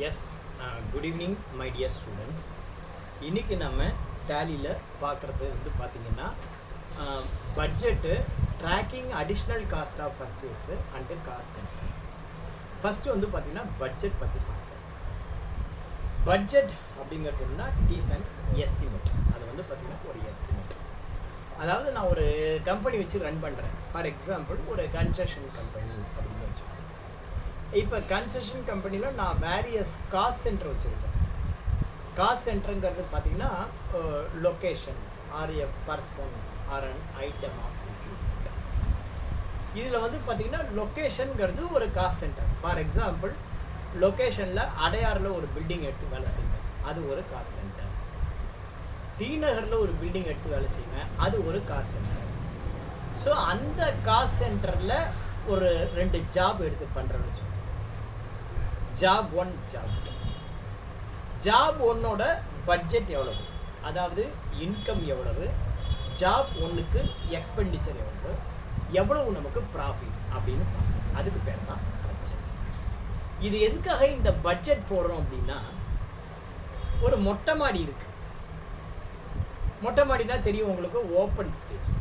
S good evening my dear students. இன்றைக்கி நம்ம டேலியில் பார்க்குறது வந்து பார்த்திங்கன்னா budget tracking additional cost of purchase and cost centre. First வந்து பார்த்திங்கன்னா பட்ஜெட் பற்றி பார்ப்போம். பட்ஜெட் அப்படிங்கிறது என்ன? Decent estimate. அது வந்து பார்த்திங்கன்னா ஒரு எஸ்டிமேட். அதாவது நான் ஒரு கம்பெனி வச்சு ரன் பண்ணுறேன். ஃபார் எக்ஸாம்பிள் ஒரு கன்ஸ்ட்ரக்ஷன் கம்பெனி அப்படின்னு வச்சுக்கோங்க. இப்போ கன்ஸ்ட்ரக்ஷன் கம்பெனியில் நான் வேரியஸ் காஸ்ட் சென்டர் வச்சுருக்கேன். காஸ்ட் சென்டருங்கிறது பார்த்திங்கன்னா location or a person or an item of equipment. இதில் வந்து பார்த்திங்கன்னா லொக்கேஷனுங்கிறது ஒரு காஸ்ட் சென்டர். ஃபார் எக்ஸாம்பிள் லொக்கேஷனில் அடையாறில் ஒரு பில்டிங் எடுத்து வேலை செய்வேன், அது ஒரு காஸ்ட் சென்டர். டி நகரில் ஒரு பில்டிங் எடுத்து வேலை செய்வேன், அது ஒரு காஸ்ட் சென்டர். ஸோ அந்த காஸ்ட் சென்டரில் ஒரு 2 ஜாப் எடுத்து பண்ணுறேன்னு வச்சுக்கோங்க. Job 1, job 2. ஜாப் 1ஓட பட்ஜெட் எவ்வளவு, அதாவது இன்கம் எவ்வளவு, ஜாப் 1க்கு எக்ஸ்பெண்டிச்சர் எவ்வளவு நமக்கு ப்ராஃபிட் அப்படின்னு பார்க்கணும். அதுக்கு பேர் தான் பட்ஜெட். இது எதுக்காக இந்த பட்ஜெட் போடுறோம் அப்படின்னா, ஒரு மொட்டை மாடி இருக்குது. மொட்டை மாடினா தெரியும் உங்களுக்கு, ஓப்பன் ஸ்பேஸ்.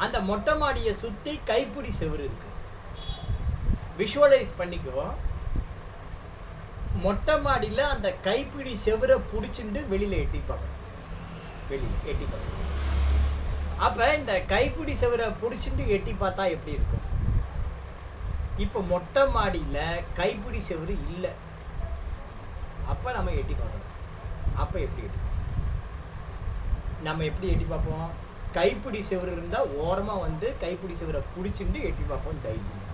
அந்த மொட்டை மாடியை சுற்றி கைப்பிடி செவுரு இருக்குது. விஷுவலைஸ் பண்ணிக்கோ. மொட்டை மாடியில் அந்த கைப்பிடி செவரை பிடிச்சிட்டு வெளியில் எட்டி பார்க்கணும். அப்போ இந்த கைப்பிடி செவரை பிடிச்சிட்டு எட்டி பார்த்தா எப்படி இருக்கும்? இப்போ மொட்டை மாடியில் கைப்பிடி செவரு இல்லை, அப்போ நம்ம எட்டி பார்க்கணும். அப்போ எப்படி எட்டி நம்ம எப்படி எட்டி பார்ப்போம்? கைப்பிடி செவரு இருந்தால் ஓரமாக வந்து கைப்பிடி செவரை பிடிச்சிட்டு எட்டி பார்ப்போம் தைரியம்.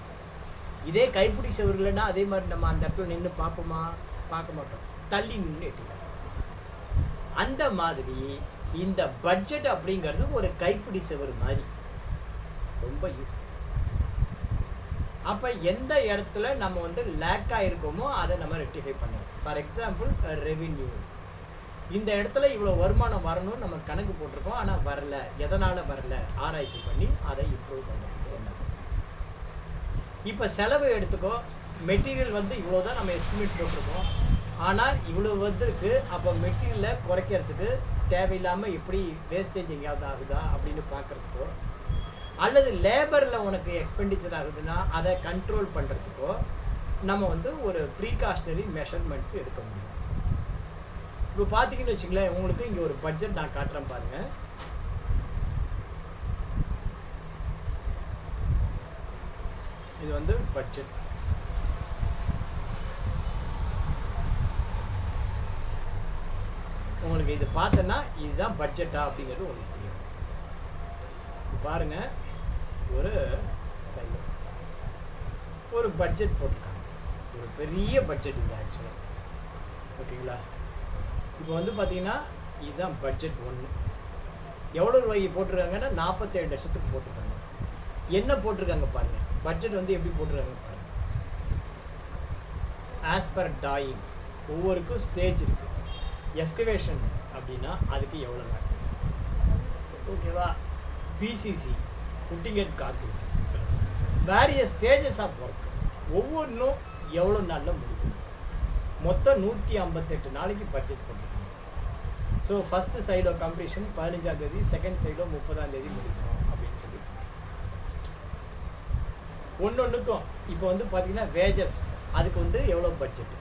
இதே கைப்பிடி செவரு இல்லைன்னா அதே மாதிரி நம்ம அந்த இடத்துல நின்று பார்ப்போமா? பார்க்க மாட்டோம், தள்ளி நின்று எட்டி பார்ப்போம். அந்த மாதிரி இந்த பட்ஜெட் அப்படிங்கிறது ஒரு கைப்பிடி செவரு மாதிரி, ரொம்ப யூஸ்ஃபுல். அப்போ எந்த இடத்துல நம்ம வந்து லேக்காக இருக்கோமோ அதை நம்ம ரெக்டிஃபை பண்ணணும். For example revenue. இந்த இடத்துல இவ்வளோ வருமானம் வரணும்னு நம்ம கணக்கு போட்டிருக்கோம், ஆனால் வரல. எதனால் வரல? ஆராய்ச்சி பண்ணி அதை இம்ப்ரூவ் பண்ணுறதுக்கு என்ன. இப்போ செலவு எடுத்துக்கோ. மெட்டீரியல் வந்து இவ்வளோ தான் நம்ம எஸ்டிமேட் போட்டிருக்கோம், ஆனால் இவ்வளோ வந்துருக்கு. அப்போ மெட்டீரியலை குறைக்கிறதுக்கு தேவையில்லாமல் எப்படி வேஸ்டேஜ் எங்கேயாவது ஆகுதா அப்படின்னு பார்க்குறதுக்கோ, அல்லது லேபரில் உனக்கு எக்ஸ்பெண்டிச்சர் ஆகுதுன்னா அதை கண்ட்ரோல் பண்ணுறதுக்கோ நம்ம வந்து ஒரு ப்ரீகாஷனரி மெஷர்மெண்ட்ஸ் எடுக்க முடியும். இப்போ பார்த்தீங்கன்னு வச்சுங்களேன், உங்களுக்கு இங்கே ஒரு பட்ஜெட் நான் காட்டுறேன் பாருங்கள். இது வந்து பட்ஜெட். உங்களுக்கு இது பார்த்தோன்னா இதுதான் பட்ஜெட்டா அப்படிங்கிறது உங்களுக்கு தெரியும். பாருங்க, ஒரு சைடு ஒரு பட்ஜெட் போட்டிருக்காங்க. ஒரு பெரிய பட்ஜெட் இது ஆக்சுவலாக. ஓகேங்களா? இப்போ வந்து பார்த்தீங்கன்னா இதுதான் பட்ஜெட் 1. எவ்வளோ ரூபாய்க்கு போட்டிருக்காங்கன்னா 47 லட்சத்துக்கு போட்டிருக்காங்க. என்ன போட்டிருக்காங்க பாருங்கள். பட்ஜெட் வந்து எப்படி போட்டிருக்காங்க பாருங்கள். ஆஸ் பர் டாயிங், ஒவ்வொருக்கும் ஸ்டேஜ் இருக்குது. எஸ்கவேஷன் அப்படின்னா அதுக்கு எவ்வளோ நாள், ஓகேவா? PCC, footing and carpet, various stages of work, ஒவ்வொன்றும் எவ்வளோ நாளில் முடிக்கும். மொத்தம் 158 நாளைக்கு பட்ஜெட் போட்டிருக்காங்க. ஸோ ஃபஸ்ட்டு சைடோ கம்ப்ளீஷன் 15ஆம் தேதி, செகண்ட் சைடோ 30ஆம் தேதி முடிக்கணும் அப்படின்னு சொல்லி ஒன்றுக்கும். இப்போ வந்து பார்த்தீங்கன்னா வேஜஸ், அதுக்கு வந்து எவ்வளோ பட்ஜெட்,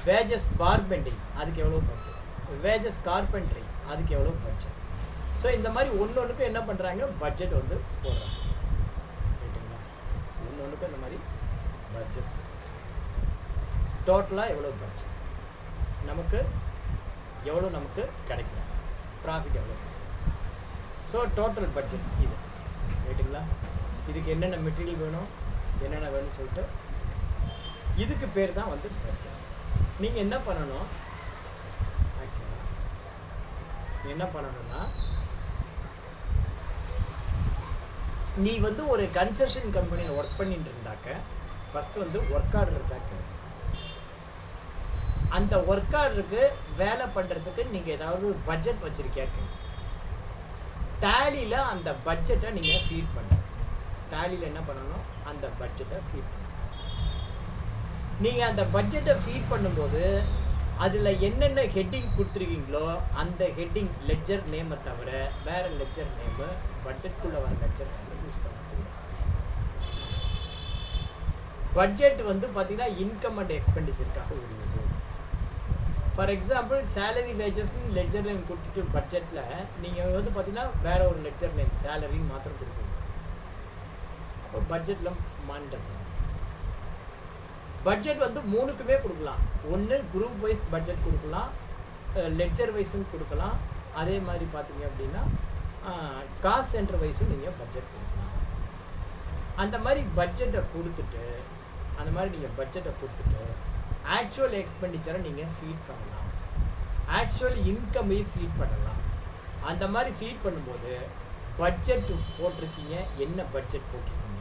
வேஜஸ் பார்பெண்டிங் அதுக்கு எவ்வளோ பட்ஜெட், வேஜஸ் கார்பெண்ட்ரி அதுக்கு எவ்வளோ பட்ஜெட். ஸோ இந்த மாதிரி ஒன்றுக்கும் என்ன பண்ணுறாங்க, பட்ஜெட் வந்து போடுறாங்க. ரைட்டுங்களா? ஒன்றுக்கும் இந்த மாதிரி பட்ஜெட்ஸ். டோட்டலாக எவ்வளோ பட்ஜெட், நமக்கு எவ்வளோ நமக்கு கிடைக்கும், ப்ராஃபிட் எவ்வளோ. ஸோ டோட்டல் பட்ஜெட் இது. ரைட்டுங்களா? இதுக்கு என்னென்ன மெட்டீரியல் வேணும், என்னென்ன வேணும்னு சொல்லிட்டு இதுக்கு பேர் தான் வந்து பட்ஜெட். நீங்கள் என்ன பண்ணணும், ஆக்சுவலாக என்ன பண்ணணும்னா, நீ வந்து ஒரு கன்ஸ்ட்ரக்ஷன் கம்பெனியில் ஒர்க் பண்ணிட்டு இருந்தாக்க ஃபஸ்ட்டு வந்து ஒர்க் ஆர்டர் இருந்தாக்க அந்த ஒர்க் ஆர்டருக்கு வேலை பண்ணுறதுக்கு நீங்கள் ஏதாவது பட்ஜெட் வச்சுருக்கியாக்க டேலியில் அந்த பட்ஜெட்டை நீங்கள் ஃபீட் பண்ணணும். டேலியில் என்ன பண்ணணும், அந்த பட்ஜெட்டை ஃபீட் பண்ணணும். நீங்கள் அந்த பட்ஜெட்டை ஃபீட் பண்ணும்போது அதில் என்னென்ன ஹெட்டிங் கொடுத்துருக்கீங்களோ அந்த ஹெட்டிங் லெட்ஜர் நேமை தவிர வேறு லெட்ஜர் நேமு பட்ஜெட்குள்ளே வர லெட்ஜர் நேமை யூஸ் பண்ணக்கூடாது. பட்ஜெட் வந்து பார்த்தீங்கன்னா இன்கம் அண்ட் எக்ஸ்பெண்டிச்சருக்காக உரியது. ஃபார் எக்ஸாம்பிள் சேலரி வேஜஸ்ன்னு லெட்ஜர் நேம் கொடுத்துட்டு பட்ஜெட்டில் நீங்கள் வந்து பார்த்தீங்கன்னா வேறு ஒரு லெட்ஜர் நேம் சேலரின்னு மாத்திரம் கொடுக்குறீங்க. அப்போ பட்ஜெட்டில் மானிட்டர் பண்ணணும். பட்ஜெட் வந்து மூணுக்குமே கொடுக்கலாம். ஒன்று குரூப் வைஸ் பட்ஜெட் கொடுக்கலாம், லெட்ஜர் வைஸும் கொடுக்கலாம். அதே மாதிரி பார்த்தீங்க அப்படின்னா காஸ்ட் சென்டர் வைஸும் நீங்கள் பட்ஜெட் கொடுக்கலாம். அந்த மாதிரி பட்ஜெட்டை கொடுத்துட்டு ஆக்சுவல் எக்ஸ்பெண்டிச்சரை நீங்கள் ஃபீட் பண்ணலாம், ஆக்சுவல் இன்கமையும் ஃபீட் பண்ணலாம். அந்த மாதிரி ஃபீட் பண்ணும்போது பட்ஜெட் போட்டிருக்கீங்க, என்ன பட்ஜெட் போட்டிருக்கீங்க,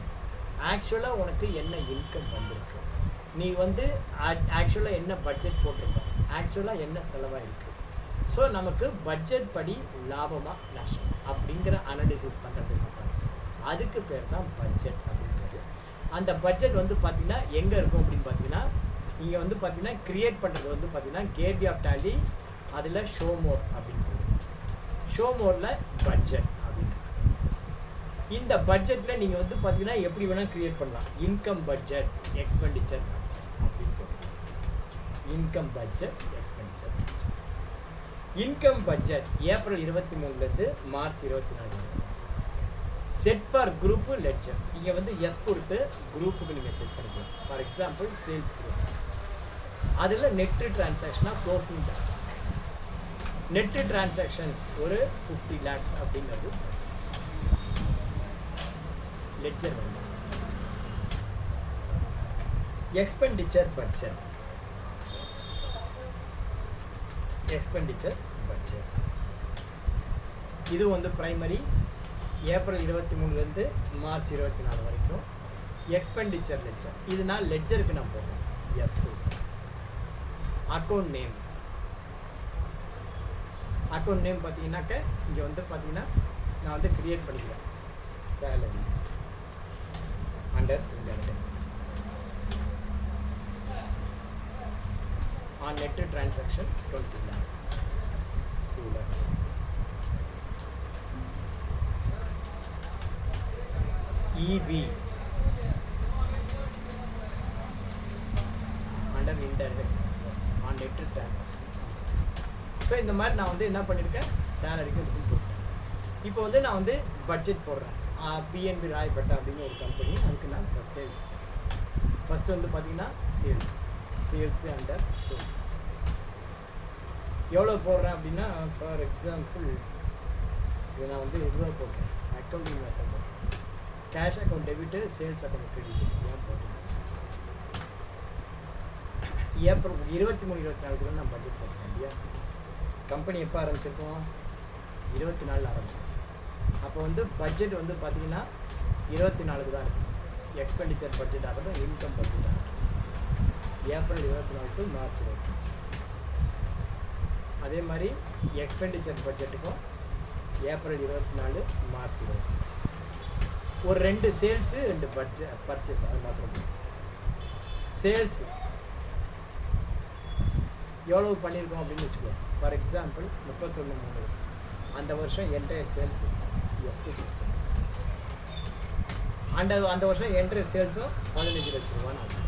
ஆக்சுவலாக உனக்கு என்ன இன்கம் வந்திருக்கு, நீ வந்து ஆக்சுவலாக என்ன பட்ஜெட் போட்டிருக்கோம், ஆக்சுவலாக என்ன செலவாயிருக்கு. ஸோ நமக்கு பட்ஜெட் படி லாபமாக நஷ்டம் அப்படிங்கிற அனாலிசிஸ் பண்ணுறதுக்கு அதுக்கு பேர் தான் பட்ஜெட் அப்படிங்கிறது. அந்த பட்ஜெட் வந்து பார்த்திங்கன்னா எங்கே இருக்கும் அப்படின்னு பார்த்தீங்கன்னா, இங்கே வந்து பார்த்திங்கன்னா க்ரியேட் பண்ணுறது வந்து பார்த்திங்கன்னா கேட்வே ஆஃப் டேலி, அதில் ஷோ மோர் அப்படின்றது, ஷோ மோரில் பட்ஜெட் அப்படின்னு. இந்த பட்ஜெட்டில் நீங்கள் வந்து பார்த்திங்கன்னா எப்படி வேணால் க்ரியேட் பண்ணலாம். இன்கம் பட்ஜெட், எக்ஸ்பெண்டிச்சர் பட்ஜெட் அப்படின்னு போட்டுக்கலாம். Income budget, expenditure budget. Income budget April 23லேருந்து மார்ச் 24 வரை. Set for group ledger. இங்கே வந்து எஸ் கொடுத்து குரூப்புக்கு நீங்கள் செட் பண்ணிக்கலாம். ஃபார் எக்ஸாம்பிள் சேல்ஸ் குரூப், அதில் நெட்டு டிரான்சாக்ஷனாக க்ளோசிங் பேலன்ஸ், நெட்டு டிரான்சாக்ஷன் ஒரு 50 lakhs அப்படிங்கிறது லெட்ஜர் வந்து. எக்ஸ்பெண்டிச்சர் பட்ஜெட், எக்ஸ்பெண்டிச்சர் பட்ஜெட் இது வந்து பிரைமரி ஏப்ரல் 23லேருந்து மார்ச் 24 வரைக்கும். எக்ஸ்பெண்டிச்சர் லெட்ஜர், இது நான் லெட்ஜருக்கு நான் போடுறேன். Yes account name, account name பார்த்தீங்கன்னாக்க இங்கே வந்து பார்த்தீங்கன்னா நான் வந்து கிரியேட் பண்ணிக்கிறேன். Salary under indirect expenses on net transaction 20 lakhs, 2 lakhs. EB under indirect expenses on net transaction. So இந்த மாதிரி நான் வந்து என்ன பண்ணியிருக்கேன், சேலரிக்கு இதுக்கும் போட்டேன். இப்போ வந்து நான் வந்து பட்ஜெட் போடுறேன். பிஎன்பி ராய் பட்டா அப்படின்னு ஒரு கம்பெனி, அதுக்கு நான் சேல்ஸ். ஃபஸ்ட்டு வந்து பார்த்தீங்கன்னா சேல்ஸ் அண்டர் சேல்ஸ் எவ்வளோ போடுறேன் அப்படின்னா, ஃபார் எக்ஸாம்பிள் இது நான் வந்து இதுவாக போட்டேன். அக்கௌண்டிங் வேஸாக போட்டேன். Cash account debit, sales account credit ஏன் போட்டேன். ஏப்ரல் 23-24 நான் பட்ஜெட் போட்டேன் இல்லையா. கம்பெனி எப்போ ஆரம்பிச்சிருக்கோம், 24 ஆரம்பிச்சேன். அப்போ வந்து பட்ஜெட் வந்து பார்த்தீங்கன்னா 24 தான் இருக்குது. எக்ஸ்பெண்டிச்சர் பட்ஜெட் ஆகட்டும், இன்கம் பட்ஜெட் ஆகட்டும், ஏப்ரல் 24 டு மார்ச் 25. அதே மாதிரி எக்ஸ்பெண்டிச்சர் பட்ஜெட்டுக்கும் ஏப்ரல் 24 மார்ச் 25. ஒரு 2 சேல்ஸு 2 பர்ச்சேஸ், அது மாத்திரம். சேல்ஸ் எவ்வளவு பண்ணியிருக்கோம் அப்படின்னு வச்சுக்கோ. ஃபார் எக்ஸாம்பிள் 31/3 அந்த வருஷம் என்டையர் சேல்ஸு அந்த வருஷம் என்டையர் சேல்ஸும் 15 லட்சம் ரூபான்னு ஆகும்.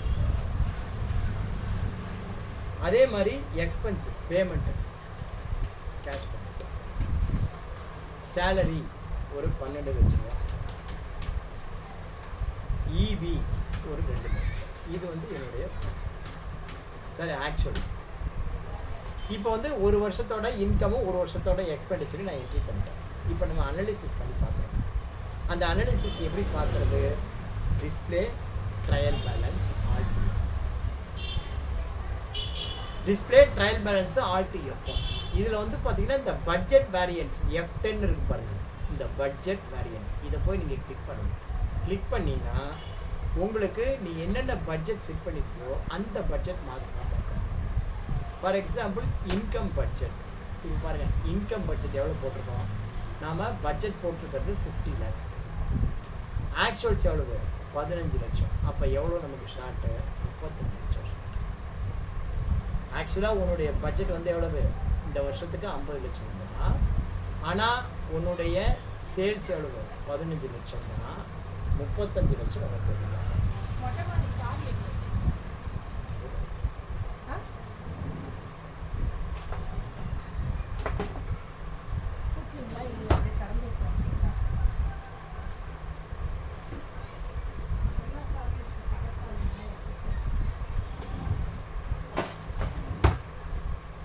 அதே மாதிரி expense payment, cash payment, salary ஒரு 12 லட்சம் ரூபா, இபி ஒரு 2 லட்சம். இது வந்து என்னுடைய சரி ஆக்சுவல்ஸ். இப்போ வந்து ஒரு வருஷத்தோட இன்கமும் ஒரு வருஷத்தோட எக்ஸ்பெண்டிச்சரும் நான் என்ட்ரி பண்ணிட்டேன். இப்போ நம்ம அனாலிசிஸ் பண்ணி பார்க்குறோம். அந்த அனாலிசிஸ் எப்படி பார்க்குறது, display trial balance alt, display trial balance alt F1. இதில் வந்து பார்த்தீங்கன்னா இந்த பட்ஜெட் வேரியன்ஸ் F10 இருக்கு பாருங்கள். இந்த பட்ஜெட் வேரியன்ஸ் இதை போய் நீங்கள் கிளிக் பண்ணணும். கிளிக் பண்ணிங்கன்னா உங்களுக்கு நீ என்னென்ன பட்ஜெட் செட் பண்ணிக்கிறியோ அந்த பட்ஜெட் மாதிரி தான் பார்க்கணும். ஃபார் எக்ஸாம்பிள் இன்கம் பட்ஜெட், இப்போ பாருங்கள் இன்கம் பட்ஜெட் எவ்வளோ போட்டிருக்கோம். நாம் பட்ஜெட் போட்டிருக்கிறது 50 lakhs, ஆக்சுவல்ஸ் எவ்வளவு 15 லட்சம். அப்போ எவ்வளோ நமக்கு ஷார்ட்டு 35 லட்சம். ஆக்சுவலாக உன்னுடைய பட்ஜெட் வந்து எவ்வளவு இந்த வருஷத்துக்கு 50 லட்சம் தான். ஆனால் உன்னுடைய சேல்ஸ் எவ்வளவு 15 லட்சம் தான். 35 லட்சம் வரப்போகுது.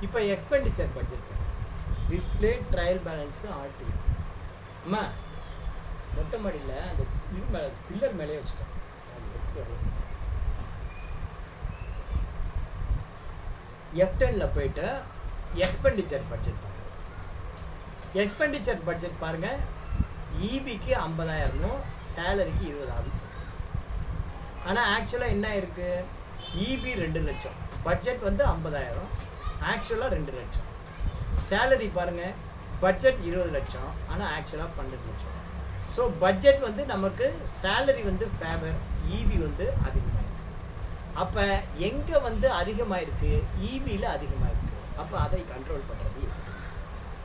இப்போ expenditure budget display trial balance ஆர்டி. அம்மா மொட்டை மாடியில் அந்த இது மேலே பில்லர் மேலே வச்சுட்டேன். F10ல் போயிட்டு எக்ஸ்பெண்டிச்சர் பட்ஜெட் பாருங்கள். எக்ஸ்பெண்டிச்சர் பட்ஜெட் பாருங்கள். ஈபிக்கு 50,000, சேலரிக்கு 20,000. ஆனால் ஆக்சுவலாக என்ன இருக்குது, ஈபி 2 லட்சம், பட்ஜெட் வந்து 50,000, ஆக்சுவலாக 2 லட்சம். சேலரி பாருங்கள், பட்ஜெட் 20 லட்சம், ஆனால் ஆக்சுவலாக 12 லட்சம். ஸோ பட்ஜெட் வந்து நமக்கு சேலரி வந்து ஃபேவர், ஈபி வந்து அதிகமாக இருக்குது. அப்போ எங்கே வந்து அதிகமாக இருக்குது, ஈபியில் அதிகமாக இருக்குது. அப்போ அதை கண்ட்ரோல் பண்ணுறது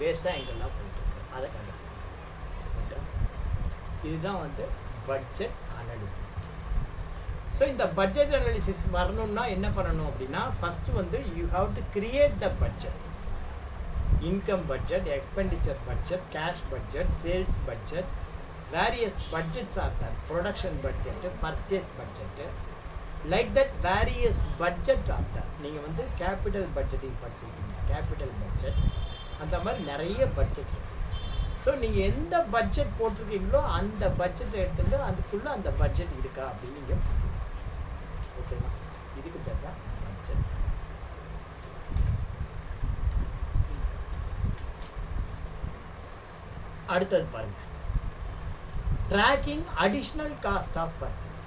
வேஸ்ட்டாக எங்கெல்லாம் போயிட்டுருக்கு அதை கண்ட்ரோல் பண்ணுறது. இதுதான் வந்து பட்ஜெட் அனாலிசிஸ். ஸோ இந்த பட்ஜெட் அனாலிசிஸ் வரணும்னா என்ன பண்ணணும் அப்படின்னா, ஃபஸ்ட்டு வந்து you have to create the budget. Income budget, expenditure budget, cash budget, sales budget, various budgets are that, production budget, purchase budget, like that various budget are that. நீங்கள் வந்து capital budgeting படிச்சிருக்கீங்க, capital budget, அந்த மாதிரி நிறைய budget இருக்குது. So நீங்கள் எந்த budget போட்டிருக்கீங்களோ அந்த பட்ஜெட்டை எடுத்துட்டு அதுக்குள்ளே அந்த பட்ஜெட் இருக்கா அப்படின்னு நீங்கள் ஓகேவா. இதுக்கு பேர் தான் பட்ஜெட். அடுத்தது பாருங்க, tracking additional cost of purchase.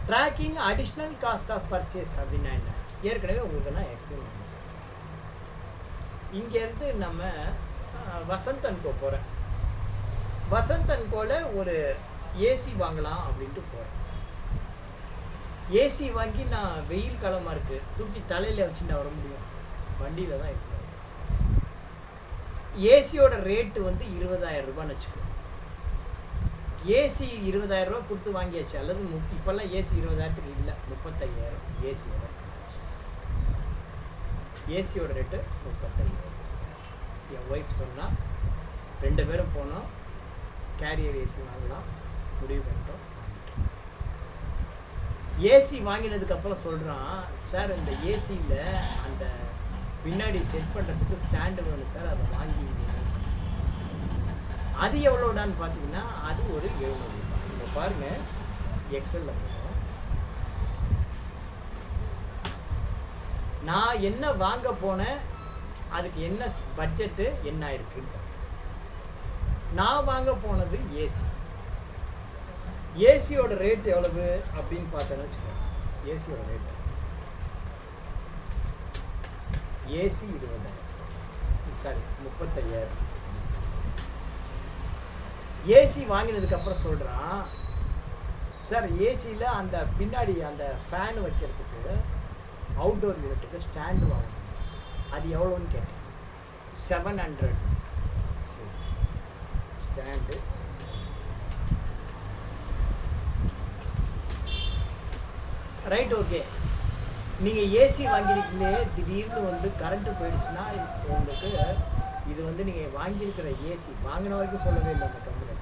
Tracking additional cost of purchase அப்படின்னா என்ன, ஏற்கனவே உங்களுக்கு நான் எக்ஸ்பிளைன் பண்ணுறேன். இங்கேருந்து நம்ம வசந்த் அண்ட் கோ போகிறேன். வசந்த் அண்ட் கோவில் ஒரு ஏசி வாங்கலாம் அப்படின்ட்டு போகிறேன். ஏசி வாங்கி நான் வெயில் காலமாக இருக்குது தூக்கி தலையில் வச்சு நான் வர முடியும், வண்டியில் தான் எடுத்துகிட்டு வரேன். ஏசியோட ரேட்டு வந்து 20,000 ரூபான்னு வச்சுக்கோ. ஏசி 20,000 ரூபா கொடுத்து வாங்கியாச்சு, அல்லது இப்போல்லாம் ஏசி 20,000க்கு இல்லை, 35,000 ஏசியோட காஸ்ட். ஏசியோட ரேட்டு 35,000. என் ஒய்ஃப் சொன்னால் 2 பேரும் போனோம், கேரியர் ஏசி வாங்கலாம் முடிவு பண்ணிட்டோம். ஏசி வாங்கினதுக்கப்புறம் சொல்கிறான், சார் இந்த ஏசியில் அந்த பின்னாடி செட் பண்ணுறதுக்கு ஸ்டாண்டு வேணும் சார், அதை வாங்கிங்க. அது எவ்வளோடான்னு பார்த்தீங்கன்னா அது ஒரு 700 ரூபாய். இப்போ பாருங்கள், எக்ஸலில் போகிறோம். நான் என்ன வாங்க போனேன், அதுக்கு என்ன பட்ஜெட்டு என்ன இருக்குன்னு. நான் வாங்க போனது ஏசி. ஏசியோட ரேட் எவ்வளவு அப்படின்னு பார்த்தேன்னு வச்சுக்கோங்க. ஏசியோட ரேட்டு ஏசி 20,000, சாரி 35,000. ஏசி வாங்கினதுக்கப்புறம் சொல்கிறான், சார் ஏசியில் அந்த பின்னாடி அந்த ஃபேன் வைக்கிறதுக்கு அவுட்டோர் யூனிட்டுக்கு ஸ்டாண்டு வாங்கணும், அது எவ்வளோன்னு கேட்டேன். 700. சரி, ஸ்டாண்டு ரைட், ஓகே. நீங்கள் ஏசி வாங்கியிருக்கீங்களே, திடீர்னு வந்து கரண்ட்டு போயிடுச்சுன்னா உங்களுக்கு இது வந்து நீங்கள் வாங்கியிருக்கிற ஏசி வாங்கின வரைக்கும் சொல்லவே இல்லை அந்த கம்பெனி.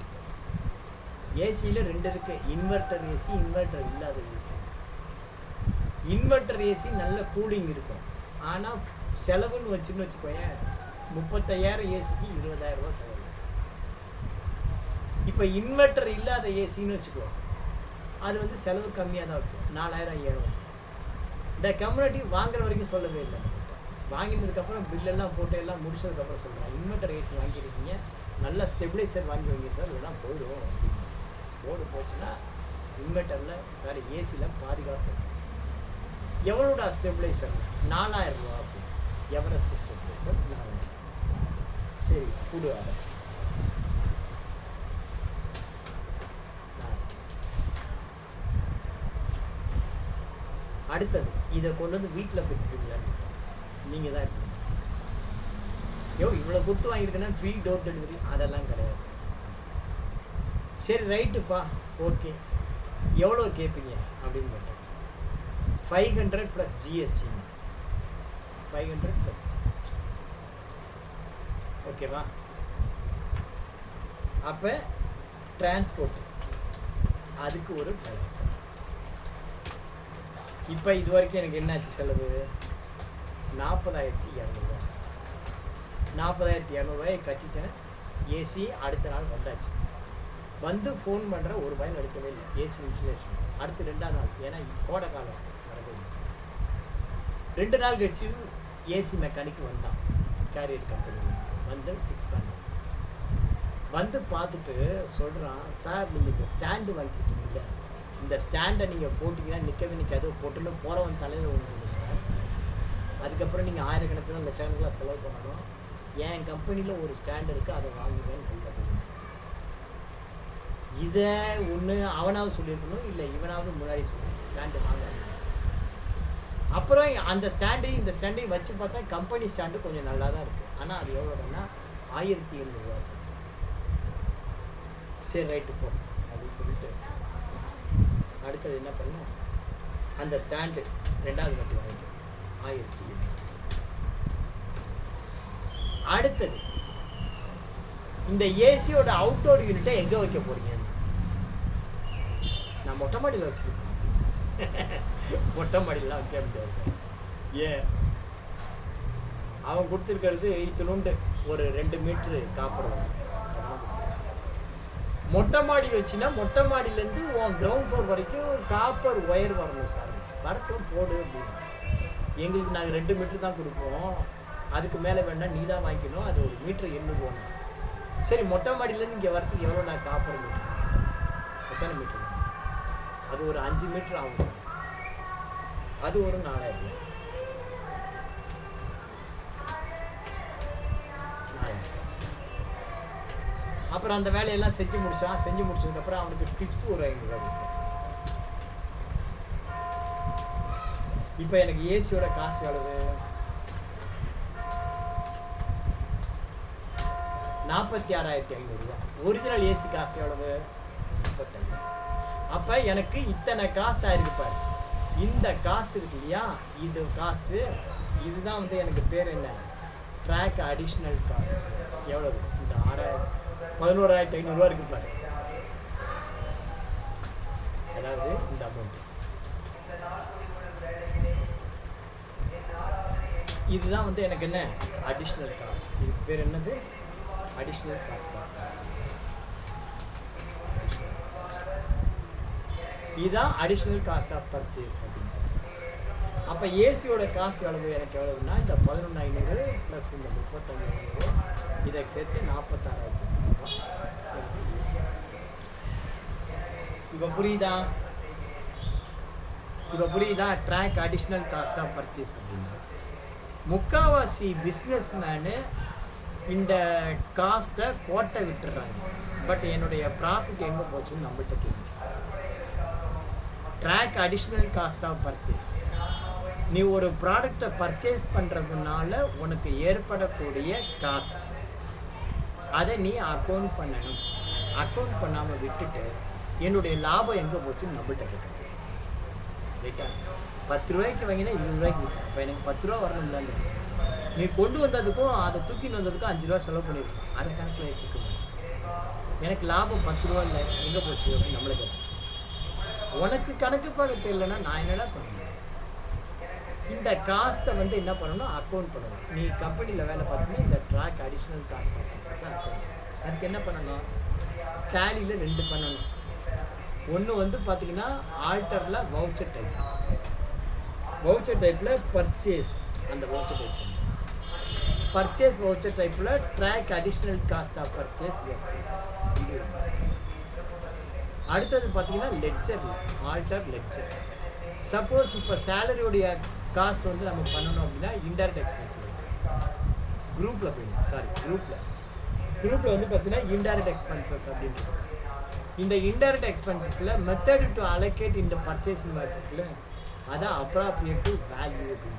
ஏசியில் 2 இருக்குது, இன்வெர்டர் ஏசி, இன்வெர்டர் இல்லாத ஏசி. இன்வெர்டர் ஏசி நல்ல கூலிங் இருக்கும், ஆனால் செலவுன்னு வச்சுக்கோயேன், 35,000 ஏசிக்கு 20,000 ரூபா செலவு. இப்போ இன்வெர்டர் இல்லாத ஏசின்னு வச்சுக்கோ, அது வந்து செலவு கம்மியாக தான் இருக்கும், 4,000 5,000 இருக்கும். இந்த கம்யூனிட்டி வாங்குற வரைக்கும் சொல்லவே இல்லை. வாங்கினதுக்கப்புறம் பில்லெல்லாம் போட்டு எல்லாம் முடிச்சதுக்கப்புறம் சொல்கிறேன், இன்வெர்டர் ஏசி வாங்கியிருக்கீங்க, நல்ல ஸ்டெபிளைசர் வாங்கி வைங்க சார், இல்லைனா போயிடும். போர்டு போச்சுன்னா இன்வெர்டரில் சாரி ஏசியில் பாதி காசு இருக்கும். எவ்வளோடா ஸ்டெபிளைசர்? 4,000 ரூபா. Everest stabiliser 4,000. சரி கொடு. அதை அடுத்தது இதை கொண்டு வந்து வீட்டில் கொடுத்துருவீங்களான்னு நீங்கள் தான் எடுத்துக்கணும். இவ்வளோ கொடுத்து வாங்கியிருக்கேன்னா ஃப்ரீ டோர் டெலிவரி அதெல்லாம் கிடையாது சார். சரி ரைட்டுப்பா, ஓகே, எவ்வளோ கேட்பீங்க அப்படின்னு கேட்டேன். 500 + GST. 500 + GST, ஓகேவா? அப்போ டிரான்ஸ்போர்ட் அதுக்கு ஒரு 500. இப்போ இது வரைக்கும் எனக்கு என்னாச்சு செலவு? 40,200 ஆச்சு. 40,200 கட்டிட்டேன். ஏசி அடுத்த நாள் வந்தாச்சு. வந்து ஃபோன் பண்ணுற ஒரு ரூபாயில் எடுக்கவே இல்லை. ஏசி இன்ஸ்டலேஷன் அடுத்து 2ஆம் நாள், ஏன்னா கோடை காலம் வரவே இல்லை. 2 நாள் கழிச்சு ஏசி மெக்கானிக் வந்தான், கேரியர் கம்பெனியில் வந்து ஃபிக்ஸ் பண்ணான். வந்து பார்த்துட்டு சொல்கிறான், சார் நீங்கள் இந்த ஸ்டாண்டு வாங்கியிருக்கீங்கல்ல, இந்த ஸ்டாண்டை நீங்கள் போட்டிங்கன்னா நிற்கவே நிற்காது, போட்டுன்னு போகிறவன் தலையில் ஒன்று சார். அதுக்கப்புறம் நீங்கள் ஆயிரக்கணக்கில் லட்சக்கணக்கில் செலவு பண்ணணும். என் கம்பெனியில் ஒரு ஸ்டாண்ட் இருக்குது, அதை வாங்குவேன், நல்லது. இதை ஒன்று அவனாவது சொல்லியிருக்கணும், இல்லை இவனாவது முன்னாடி சொல்லணும் ஸ்டாண்டு வாங்க. அப்புறம் அந்த ஸ்டாண்டையும் இந்த ஸ்டாண்டையும் வச்சு பார்த்தா கம்பெனி ஸ்டாண்டு கொஞ்சம் நல்லா தான் இருக்குது. ஆனால் அது எவ்வளோன்னா 1,700 சார். சரி ரைட்டு போ அப்படின்னு சொல்லிட்டு அடுத்தது என்ன பண்ணோம், அந்த ஸ்டாண்டு 2வது வாட்டி வாங்கிட்டோம் 1,700. அடுத்தது இந்த ஏசியோட அவுட்டோர் யூனிட்டை எங்கே வைக்க போறீங்க? நான் மொட்டை மாடியில் வச்சுருக்கேன். மொட்டை மாடியெலாம் வைக்க முடியாது. ஏன்? அவன் கொடுத்துருக்கிறது இத்தினுண்டு ஒரு 2 மீட்ரு காப்பர் வரும். மொட்டை மாடி வச்சுன்னா மொட்டை மாடியிலேருந்து உன் கிரவுண்ட் ஃப்ளோர் வரைக்கும் காப்பர் ஒயர் வரணும் சார். வரட்டும் போடு அப்படின்னு. எங்களுக்கு நாங்கள் 2 மீட்ரு தான் கொடுப்போம், அதுக்கு மேலே வேணால் நீ தான் வாங்கிக்கணும். அது ஒரு மீட்ரு 800 ரூபா. சரி, மொட்டை மாடியிலேருந்து இங்கே வரத்துக்கு எவ்வளோ நான் காப்பர் மீட்ரு? எத்தனை மீட்ரு? அது ஒரு 5 மீட்ரு ஆகும் சார். அது ஒரு 4,000 ரூபா. அப்புறம் அந்த வேலையெல்லாம் செஞ்சு முடிச்சதுக்கப்புறம் அவனுக்கு டிப்ஸ் ஒரு 500 ரூபா கொடுத்தேன். இப்போ எனக்கு ஏசியோட காசு எவ்வளவு? 46,500 ரூபா. ஒரிஜினல் ஏசி காசு எவ்வளவு? 35. அப்போ எனக்கு இத்தனை காஸ்ட் ஆயிருக்கு பாரு. இந்த காஸ்ட் இருக்கு இல்லையா, இது காஸ்ட்டு, இதுதான் வந்து எனக்கு பேர் என்ன, ட்ராக் அடிஷ்னல் காஸ்ட். எவ்வளவு? இந்த 11,500 ரூபா இருக்கு பாரு. அதாவது இந்த அமௌண்ட், இதுதான் வந்து எனக்கு என்ன அடிஷ்னல் காஸ்ட். இதுக்கு பேர் என்னது? அடிஷ்னல் காஸ்ட் தான். இதுதான் அடிஷ்னல் காஸ்ட் ஆஃப் பர்ச்சேஸ் அப்படின்ட்டு. அப்போ ஏசியோட காசு எவ்வளவு? எனக்கு எவ்வளவுன்னா இந்த 11,500 ப்ளஸ் இந்த 35,500, இதை சேர்த்து 46,500 ரூபா. இப்போ புரியுதா? Track additional cost of purchase அப்படின்னா முக்காவாசி பிஸ்னஸ் மேனு இந்த காஸ்ட்டை கோட்டை விட்டுறாங்க. பட் என்னுடைய ப்ராஃபிட் எங்கே போச்சுன்னு நம்மகிட்ட கேள்வி. Track additional cost of purchase, நீ ஒரு ப்ராடக்டை பர்ச்சேஸ் பண்ணுறதுனால உனக்கு ஏற்படக்கூடிய காஸ்ட், அதை நீ அக்கௌண்ட் பண்ணணும். அக்கௌண்ட் பண்ணாமல் விட்டுட்டு என்னுடைய லாபம் எங்கே போச்சுன்னு நம்மகிட்ட கேட்கணும். ரைட்டா? 10 ரூபாய்க்கு வாங்கினா 20 ரூபாய்க்கு விட்டேன். இப்போ எனக்கு 10 ரூபா வரணும்ல. நீ கொண்டு வந்ததுக்கும் அதை தூக்கின்னு வந்ததுக்கும் 5 ரூபா செலவு பண்ணியிருக்கோம். அதை கணக்கில் எடுத்துக்கணும். எனக்கு லாபம் 10 ரூபா இல்லை, எங்கே போச்சு அப்படின்னு நம்மளே கேட்கணும். உனக்கு கணக்கு பார்க்க தெரியலன்னா நான் என்னடா பண்ணணும்? இந்த காஸ்ட்டை வந்து என்ன பண்ணணும்? அக்கௌண்ட் பண்ணணும். நீ கம்பெனியில் வேலை பார்த்தீங்கன்னா இந்த ட்ராக் அடிஷ்னல் காஸ்ட் அக்கௌண்ட். அதுக்கு என்ன பண்ணணும்? டேலியில் 2 பண்ணணும். ஒன்று வந்து பார்த்தீங்கன்னா ஆல்டரில் வவுச்சர் டைப். வவுச்சர் டைப்பில் பர்ச்சேஸ், அந்த வவுச்சர் டைப் பண்ணணும். பர்ச்சேஸ் வவுச்சர் டைப்பில் track additional cost of purchase yes. அடுத்தது பார்த்தீங்கன்னா லெட்ஜர், ஆல்டர் லெட்ஜர். சப்போஸ் இப்போ சேலரியோடைய காஸ்ட் வந்து நம்ம பண்ணணும் அப்படின்னா இன்டைரக்ட் எக்ஸ்பென்ஸ் குரூப்பில் போயிடும். குரூப்பில் வந்து பார்த்தீங்கன்னா இன்டைரக்ட் எக்ஸ்பென்சஸ் அப்படின்றது. இந்த இன்டைரக்ட் எக்ஸ்பென்சஸில் மெத்தட் டு அலோகேட் இந்த பர்ச்சேஸ் இன்வாய்ஸ் இருக்குல்ல, அதான் அப்ராப்ரியேட் டு வேல்யூ அப்படின்னு.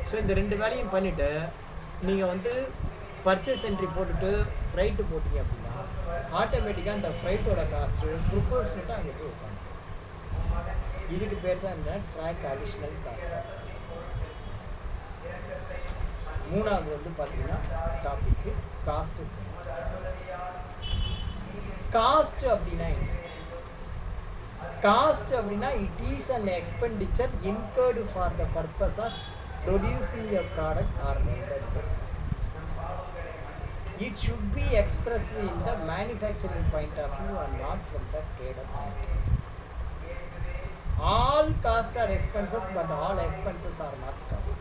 ஸோ இந்த ரெண்டு வேலையும் பண்ணிவிட்டு நீங்கள் வந்து பர்ச்சேஸ் என்ட்ரி போட்டுட்டு ஃப்ரைட்டு போட்டிங்க அப்படின்னா ஆட்டோமேட்டிக்காக அந்த ஃப்ரைட்டோட காஸ்ட்டு ப்ரொப்போர்ஷனட்டாக அங்கே போய் உட்காந்து. இதுக்கு பேர் தான் இந்த ட்ராக் அடிஷ்னல் காஸ்ட். மூணாவது வந்து பார்த்தீங்கன்னா டாபிக்கு காஸ்ட் சென்டர். காஸ்ட் அப்படின்னா என்ன? காஸ்ட் அப்படின்னா it is an expenditure incurred for the purpose of producing a product or rendering a service. It should be expressed in the manufacturing point of view and not from the trader point of view. All costs are expenses, but all expenses are not costs.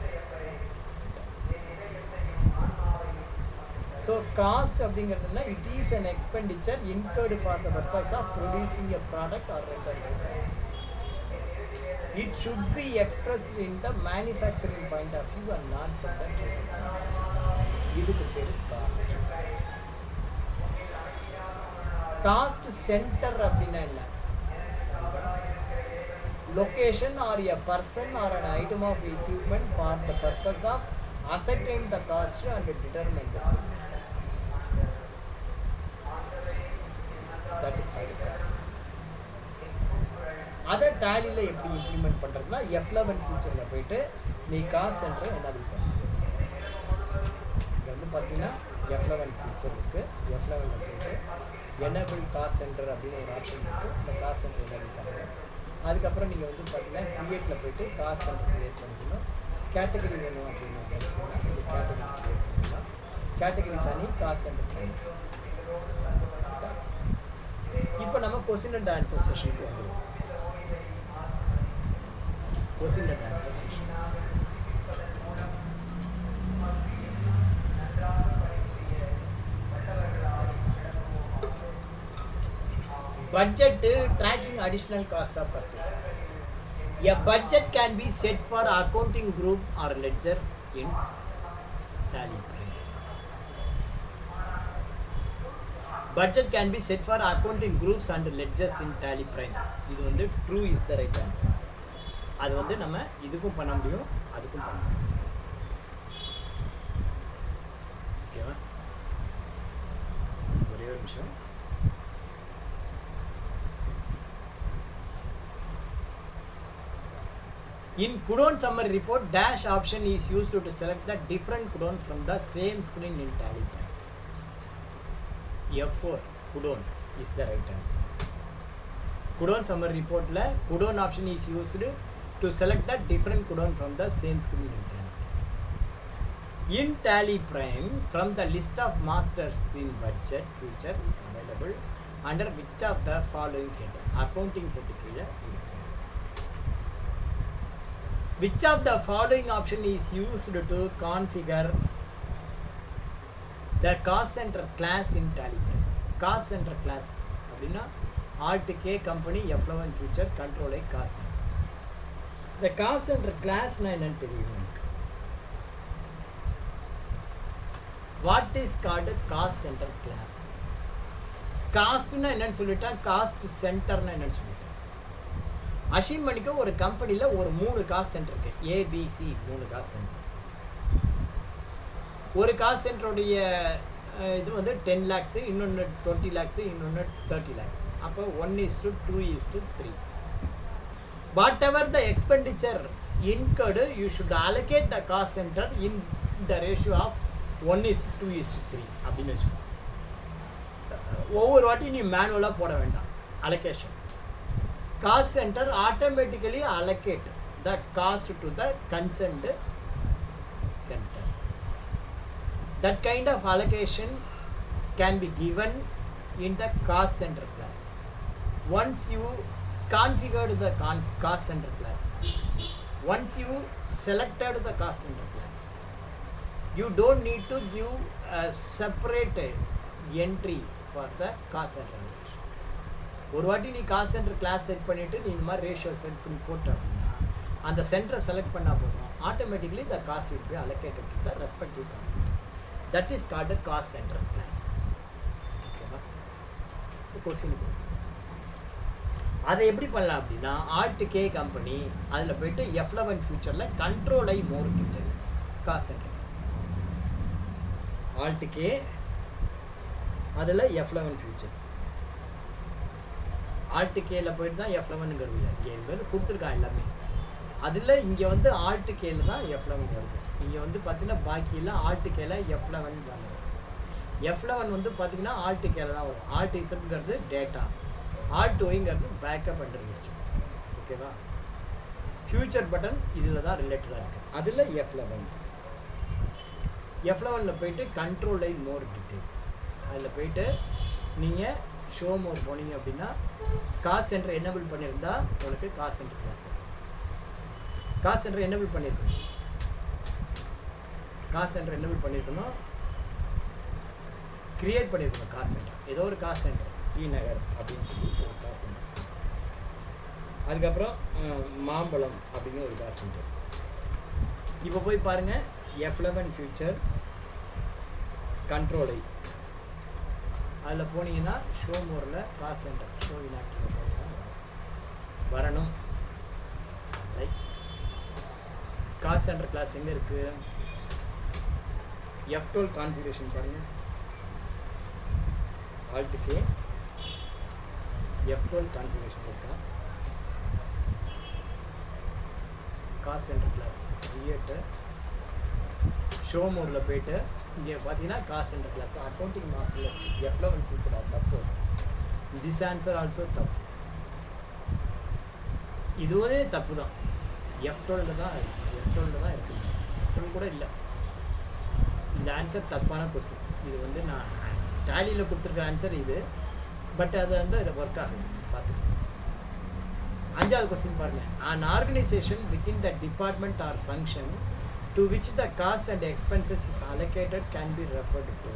So cost அப்படிங்கிறதுனா it is an expenditure incurred for the purpose of producing a product or rendering a service. It should be expressed in the manufacturing point of view and not from the trading. இதுக்கு பேர் cost. Cost centre அப்படின்னா என்ன? Location or a person or an item of equipment for the purpose of ascertain the cost and determine the selling price. That is called cost. அதை டேலியில் எப்படி implement பண்ணுறதுனா F11 ஃபீச்சரில் போய்ட்டு நீ cost சென்டரை என்னது பண்ணணும். இங்கே வந்து பார்த்தீங்கன்னா F11 ஃபீச்சர் இருக்குது. F11 போய்ட்டு எனேபிள் காஸ்ட் சென்டர் அப்படின்னு ஒரு ஆப்ஷன் இருக்குது. அந்த காஸ்ட் சென்டர் என்னது பண்ணணும். அதுக்கப்புறம் நீங்கள் வந்து பார்த்தீங்கன்னா க்ரியேட்டில் போய்ட்டு காஸ்ட் சென்டர் க்ரியேட் பண்ணிக்கணும். கேட்டகரி வேணும் அப்படின்னு நினச்சிங்கன்னா நீங்கள் கேட்டகரி க்ரியேட் பண்ணிக்கலாம். கேட்டகரி தனி காஸ்ட் சென்டர் தனி. இப்போ நம்ம கொஸ்டின் அண்ட் ஆன்சர் செஷனுக்கு வந்துடுவோம். Question and answer session. Budget tracking additional cost of purchase. A budget can be set for accounting group or ledger in Tally Prime. Budget can be set for accounting groups and ledgers in Tally Prime. இது வந்து true is the right answer. அது வந்து நம்ம இதுக்கும் பண்ண முடியும், அதுக்கும் பண்ண முடியும். ஓகேவா? ஒரே ஒரு நிமிஷம். In Coulon summary report, dash option is used to select the different Coulon from the same screen in Tally. F4 Coulon is the right answer. Coulon summary report la Coulon option is used to select the different Coulon from the same screen in Tally. In Tally Prime, from the list of master screen budget feature is available under which of the following header? Accounting head கீழ இருக்கு. Which of the following option is used to configure the cost center class in Tally Prime? Cost center class அப்படின்னா Alt K company F11 feature control a cost center. The cost center class na என்னன்னு தெரியும் எனக்கு. What is called a cost center class? Cost na என்னன்னு சொல்லிட்டா cost center na என்னன்னு சொல்லிட்டா. Assume பண்ணிக்க ஒரு கம்பெனியில் ஒரு 3 காஸ்ட் சென்டர் இருக்கு. ABC 3 cost centre. ஒரு காஸ்ட் சென்டருடைய இது வந்து 10 lakhs, இன்னொன்று 20 lakhs, இன்னொன்று 30 lakhs. அப்போ 1:2:3. Whatever the expenditure incurred, you should allocate the cost center in the ratio of 1:2:3 அப்படின்னு வச்சுக்கோ. ஒவ்வொரு வாட்டி நீ மேனுவலாக போட வேண்டாம். allocation. Cost center automatically allocate the cost to the concerned center. That kind of allocation can be given in the cost center class. Once you configured the cost center class, once you selected the cost center class, you don't need to give a separate entry for the cost center. ஒரு வாட்டி நீ cost centre class set பண்ணிவிட்டு நீ இந்த மாதிரி ratio set பண்ணி போட்ட அப்படின்னா அந்த சென்டரை செலக்ட் பண்ணால் போதும், automatically the cost will be allocated to the respective cost centre. That is called a cost centre class. ஓகேவா? கொஸ்டினுக்கு அதை எப்படி பண்ணலாம் அப்படின்னா ஆல்ட் கே கம்பெனி அதில் போயிட்டு F11 ஃபியூச்சரில் control I more detail cost centre class alt K அதில் F11 ஃபியூச்சர் ஆல்ட் கேல போயிட்டு தான் F11ங்கிறது இல்லை இங்கே என்பது கொடுத்துருக்கான் எல்லாமே அதில் இங்கே வந்து ஆல்ட் கேல தான் F11 வருது இங்கே வந்து பார்த்தீங்கன்னா பாக்கியெல்லாம் ஆல்ட் கேல F11 வரும் F11 வந்து பார்த்தீங்கன்னா ஆல்ட் கேல தான் வரும் ஆல்ட் இசட்ங்கிறது டேட்டா ஆல்ட் ஒய்ங்கிறது பேக்கப் அண்ட் ரெஜிஸ்டர் ஓகேவா ஃபியூச்சர் பட்டன் இதில் தான் ரிலேட்டடாக இருக்குது அதில் F11ல் போயிட்டு கண்ட்ரோல் ஐ மோர் டீட்டெயில் அதில் போயிட்டு நீங்கள் ஷோ மோர் போனீங்க அப்படின்னா காஸ்ட் சென்டர் எனேபிள் பண்ணியிருந்தா உங்களுக்கு cost centre class cost centre enable பண்ணியிருக்கணும் காஸ்ட் சென்டர் எனேபிள் பண்ணியிருக்கணும் கிரியேட் பண்ணியிருக்கணும் காஸ்ட் சென்டர் ஏதோ ஒரு காஸ்ட் சென்டர் டி நகர் அப்படின்னு சொல்லி ஒரு காஸ்ட் சென்டர் அதுக்கப்புறம் மாம்பழம் அப்படின்னு ஒரு காஸ்ட் சென்டர் இப்போ போய் பாருங்கள் F11 ஃபியூச்சர் கண்ட்ரோல் ஐ அதில் போனீங்கன்னா ஷோ மோரில் காஸ்ட் சென்டர் ஷோ இன்ஆக்டிவ் போனீங்கன்னா வரணும் லைக் காஸ்ட் சென்டர் கிளாஸ் எங்கே இருக்குது F12 கான்ஃபிகரேஷன் பாருங்கள் ஆல்ட் கே F12 கான்ஃபிகரேஷன் இருக்கா cost centre class create show மோடில் போயிட்டு இங்கே பார்த்தீங்கன்னா காஸ்ட் சென்டர் கிளாஸ் அக்கௌண்டிங் மாஸ்டரில் F11 ஃபியூச்சர் அது தப்பு திஸ் ஆன்சர் ஆல்சோ தப்பு இதுவே தப்பு தான் F12 தான் இருக்குது F12 கூட இல்லை இந்த ஆன்சர் தப்பான கொஸ்டின் இது வந்து நான் டேலியில் கொடுத்துருக்க ஆன்சர் இது பட் அது வந்து ஒர்க் ஆகுது பார்த்துக்கோங்க அஞ்சாவது கொஸ்டின் பாருங்கள் an organization within the department or function to which the cost and expenses is allocated can be referred to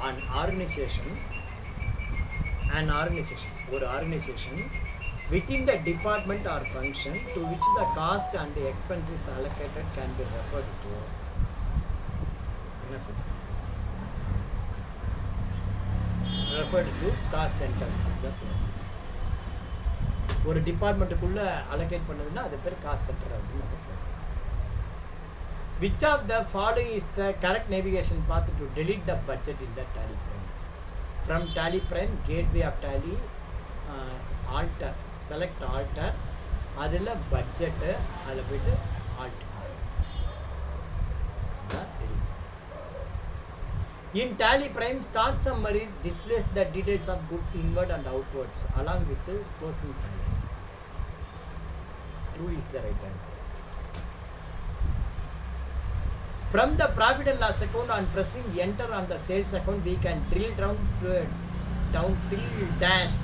an organization ஒரு organization within the department or function to which the cost and the expenses allocated can be referred to என்ன சொல்றேன் referred to cost center தான் சொல்றேன் ஒரு டிபார்ட்மெண்ட்டுக்குள்ளே allocate பண்ணதுன்னா அது பேர் cost centre அப்படின்னு நம்ம சொல்கிறோம் which of the following is the correct navigation பார்த்து to delete the budget in the Tally Prime from Tally Prime gateway of Tally alter select alter அதில் பட்ஜெட்டு அதில் போய்ட்டு alt In Tally Prime, start summary displays the details of goods inward and outwards along with the closing balance. True is the right answer. From the profit and loss account, on pressing enter on the sales account, we can drill down till dash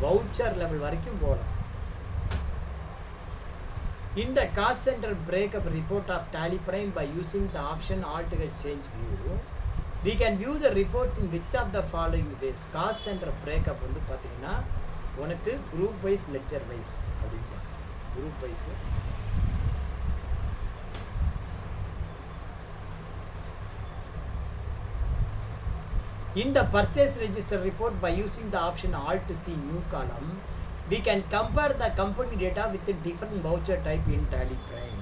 voucher level வரைக்கும் போகலாம். In the cost center breakup report of Tally Prime by using the option Alt Exchange View, we can view the reports in which of the following ways. Cost center breakup வந்து பார்த்தீங்கன்னா உனக்கு group wise ledger wise அப்படின்னு group wise in the purchase register report by using the option Alt C new column, we can compare the company data with the different voucher type in Tally Prime.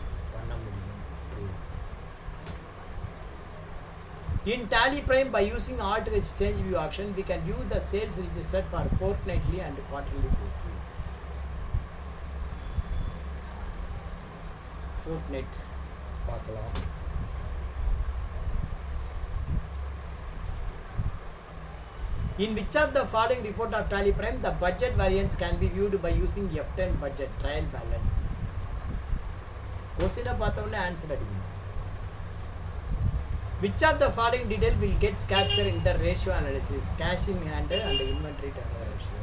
In Tally Prime, by using Alt Exchange View option, we can view the sales registered for fortnightly and quarterly basis. Fortnight பார்க்கலாம். In which of the following report of Tally Prime, the budget variance can be viewed by using F10 budget trial balance? Question பார்த்தோம்னா answer அடிக்கணும். Which of the following detail will get captured in the ratio analysis? Cash in hand and the inventory turnover ratio.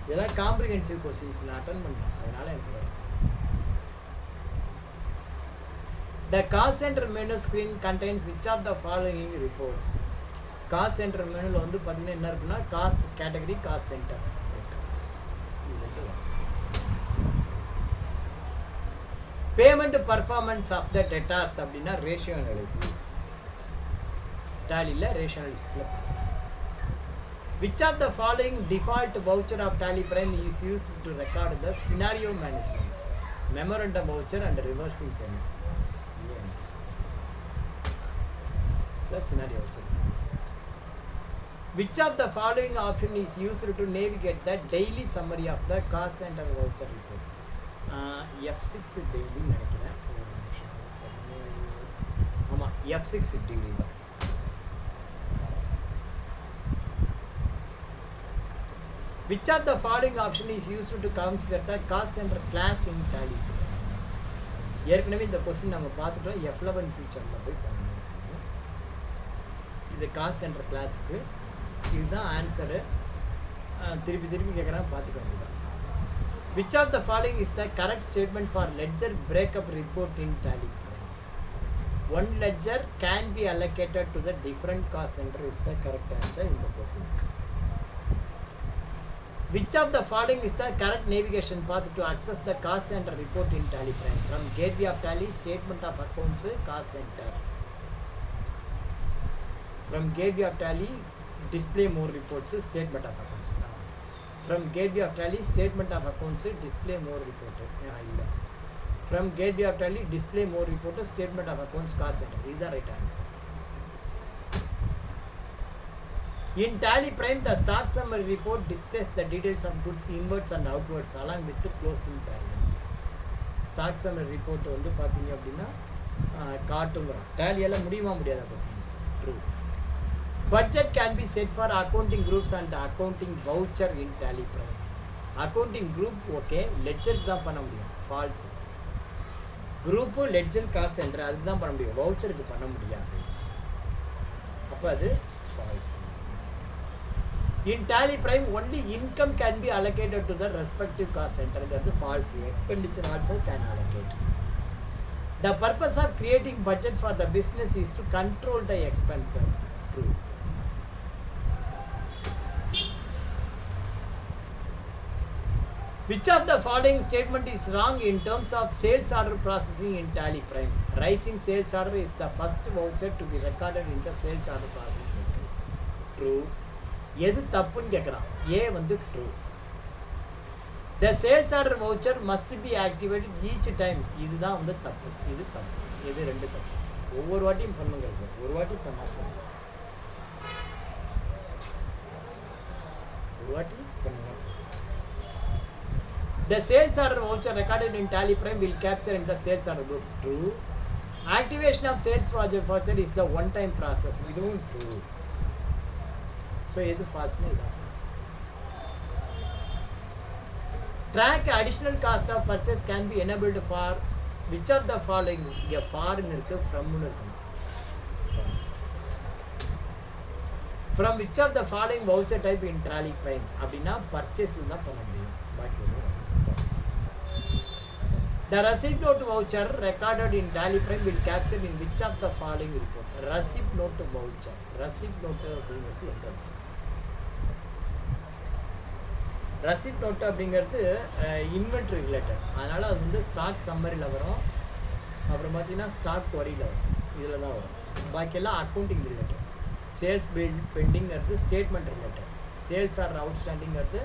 இதெல்லாம் comprehensive questions நான் attend பண்ணேன் அதனால எனக்கு வரும். The cost center menu screen contains which of the following reports? Cost center menu வந்து பார்த்தீங்கன்னா என்ன இருக்குன்னா cost category cost center. Payment performance of the debtors அப்படின்னா ratio analysis. டேலியில் ரேஷனலிஸ்டில் Which of the following default voucher of Tally Prime is used to record the scenario management? Memorandum voucher and reversing channel. The scenario voucher. Which of the following option is used to navigate the daily summary of the cost center voucher report? F6 daily நினைக்கிறேன். ஆமா F6 daily தான். Which of the following option is used to consider the cost center class in Tally? ஏற்கனவே இந்த question நம்ம பார்த்துட்டோம். F11 ஃபியூச்சரில் போய் பண்ணணும். இது காஸ்ட் சென்டர் கிளாஸுக்கு இதுதான் ஆன்சரு. திருப்பி கேட்குறேன், பார்த்துக்க வேண்டியதான். Which of the following is the correct statement for ledger breakup report in Tally? One ledger can be allocated to the different cost center is the correct answer in the question. Which of the following is the correct navigation path to access the cost center report in Tally Prime? From gateway of Tally, statement of accounts, cost center. From gateway of Tally, display more reports, statement of accounts. From gateway of Tally, statement of accounts, display more report. From gateway of Tally, display more report, statement of accounts, cost center. This is the right answer. In Tally Prime, the stock summary report displays the details of goods inwards and outwards along with the closing balance. Stock summary report வந்து பார்த்தீங்க அப்படின்னா காட்டுங்கிறோம். டேலியெல்லாம் முடியுமா முடியாத question. True. Budget can be set for accounting groups and accounting voucher in Tally Prime. Accounting group okay, ledger தான் பண்ண முடியும். False. Group ledger cost center அதுக்கு தான் பண்ண முடியும். வவுச்சருக்கு பண்ண முடியாது. அப்போ அது false. In Tally Prime, only income can be allocated to the respective cost center. That is false. Expenditure also can allocate. The purpose of creating budget for the business is to control the expenses. True. Which of the following statement is wrong in terms of sales order processing in Tally Prime? Rising sales order is the first voucher to be recorded in the sales order processing center. True. எது தப்புன்னு கேட்குறான். ஏ வந்து true. The sales order voucher must be activated each time. இதுதான் வந்து தப்பு. இது தப்பு. இது ரெண்டு தப்பு. ஒவ்வொரு வாட்டியும் பண்ணுங்கிறது. ஒரு வாட்டி பண்ணால் போதும். ஒரு வாட்டி பண்ணுங்க. The sales order voucher recorded in Tally Prime will capture in the sales order book. True. Activation of sales voucher is the one time process. இதுவும் ட்ரூ. So, இது false. Track additional cost of purchase can be enabled for which of the following? இங்கே for இருக்கு, from இருக்கு. From which of the following voucher type in Tally Prime? அப்படின்னா purchase தான் பண்ண முடியும். பாக்கி purchase. The receipt note voucher recorded in Tally Prime will capture in which of the following report? Receipt note voucher. Receipt note அப்படிங்கிறது எங்க? Receipt note அப்படிங்கிறது inventory related. அதனால் அது வந்து ஸ்டாக் சம்மரியில் வரும். அப்புறம் பார்த்தீங்கன்னா ஸ்டாக் குவரியில் வரும். இதில் தான் வரும். பாக்கியெல்லாம் அக்கௌண்டிங் ரிலேட்டட். சேல்ஸ் பெண்டிங்கிறது ஸ்டேட்மெண்ட் ரிலேட்டட். சேல்ஸ் ஆர்டர் அவுட்ஸ்டாண்டிங்கிறது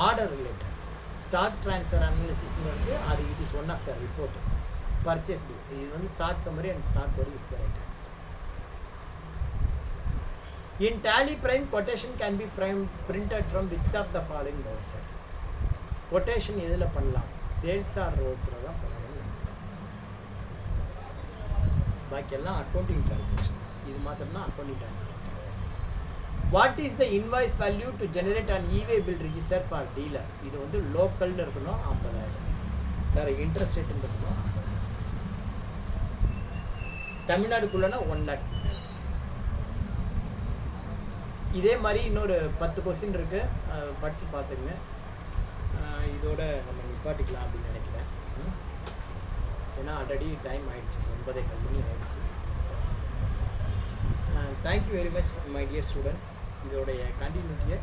ஆர்டர் ரிலேட்டட். ஸ்டாக் ட்ரான்ஸ்ஃபர் அனாலிசிஸ்ங்கிறது அது it is one of the report. Purchase bill இது வந்து stock summary and stock query is the right answer. In Tally Prime, quotation can be printed from which of the following voucher? Quotation இதில் பண்ணலாம். Sales order voucher தான் பண்ணணும். பாக்கி எல்லாம் accounting transaction. இது மாத்திரம்னா accounting transaction. What is the invoice value to generate an e-way bill register for dealer? இது வந்து லோக்கல்னு இருக்கணும். 50,000. சாரி இன்ட்ரெஸ்ட் ரேட்டுன்னு இருக்கணும். தமிழ்நாடுக்குள்ளனா 1 lakh. இதே மாதிரி இன்னொரு 10 கொஸ்டின் இருக்குது. படித்து பார்த்துங்க. இதோட நம்ம நிப்பாட்டிக்கலாம் அப்படின்னு நினைக்கிறேன். ஏன்னா ஆல்ரெடி டைம் ஆகிடுச்சு. 9:15 மணி ஆகிடுச்சு. Thank you very much my dear students. இதோடைய கண்டினியூட்டியை